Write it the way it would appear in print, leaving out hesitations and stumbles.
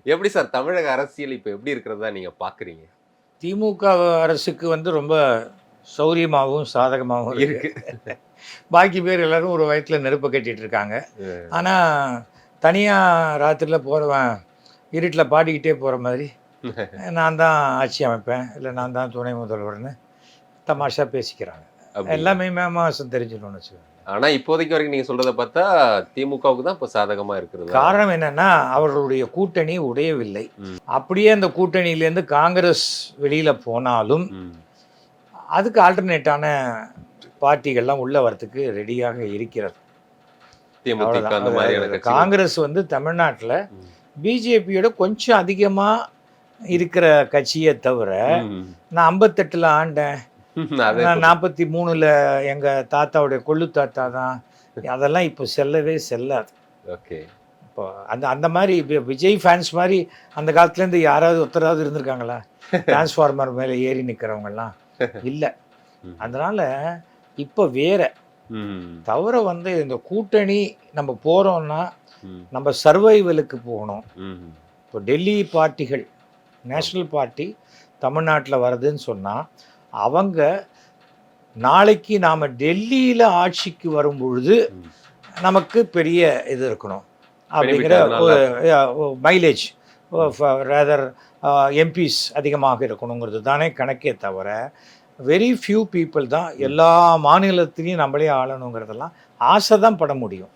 எப்படி சார் தமிழக அரசியல் இப்ப எப்படி இருக்கிறதா நீங்க பார்க்குறீங்க? திமுக அரசுக்கு வந்து ரொம்ப சௌரியமாகவும் சாதகமாகவும் இருக்கு. இருக்கு. பாக்கி பேர் எல்லாரும் ஒரு வயித்துல நெருப்ப கட்டிட்டு இருக்காங்க. ஆனா தனியா ராத்திரில போறவன் இருட்டுல பாடிக்கிட்டே போற மாதிரி நான் தான் ஆட்சி அமைப்பேன், இல்லை நான் தான் துணை முதல்வர்னு தமாஷா பேசிக்கிறாங்க. அப்படிங்களா? எல்லாமே மே மாசம் தெரிஞ்சிடும்னு வச்சுக்கோங்க. ஆனா இப்போதைக்கு வரைக்கும் நீங்க சொல்றத பார்த்தா திமுகவுக்கு தான் இப்ப சாதகமா இருக்கிறதா? காரணம் என்னன்னா அவர்களுடைய கூட்டணி உடையவில்லை. ம். அப்படியே அந்த கூட்டணியிலேருந்து காங்கிரஸ் வெளியில போனாலும் ம். அதுக்கு ஆல்டர்னேட்டான பார்ட்டிகள்லாம் உள்ள வரத்துக்கு ரெடியாக இருக்கிறது. தேமுதிக அவ்வளவுதான். அந்த மாதிரியான கட்சிகள். காங்கிரஸ் வந்து தமிழ்நாட்டில் ம். பிஜேபியோட கொஞ்சம் அதிகமாக இருக்கிற கட்சியை தவிர, ம். நான் 58ல் ஆண்டேன், அதே நான் 43ல் எங்கள் தாத்தாவுடைய கொள்ளு தாத்தா தான், அதெல்லாம் இப்போ செல்லவே செல்லாது. ஓகே. இப்போ அந்த அந்த மாதிரி விஜய் ஃபேன்ஸ் மாதிரி அந்த காலத்துலேருந்து யாராவது ஒருத்தராவது இருந்திருக்காங்களா? டிரான்ஸ்ஃபார்மர் மேலே ஏறி நிற்கிறவங்கெல்லாம் இல்லை. ம். அதனால் இப்போ வேற ம். தவிர வந்து இந்த கூட்டணி நம்ம போகிறோம்னா ம். நம்ம சர்வைவலுக்கு போகணும். ம். இப்போ டெல்லி பார்ட்டிகள், நேஷ்னல் பார்ட்டி தமிழ்நாட்டில் வருதுன்னு சொன்னால் அவங்க நாளைக்கு நாம் டெல்லியில் ஆட்சிக்கு வரும் பொழுது ம். நமக்கு பெரிய இது இருக்கணும் அப்படிங்கிற Benefit அதனால. ஒரு மைலேஜ் ரேதர் எம்பிஸ் அதிகமாக இருக்கணுங்கிறது தானே கணக்கே தவிர வெரி ஃபியூ பீப்புள் தான் எல்லா மாநிலத்திலையும் நம்மளே ஆளணுங்கிறதெல்லாம் ஆசை தான் பட முடியும்.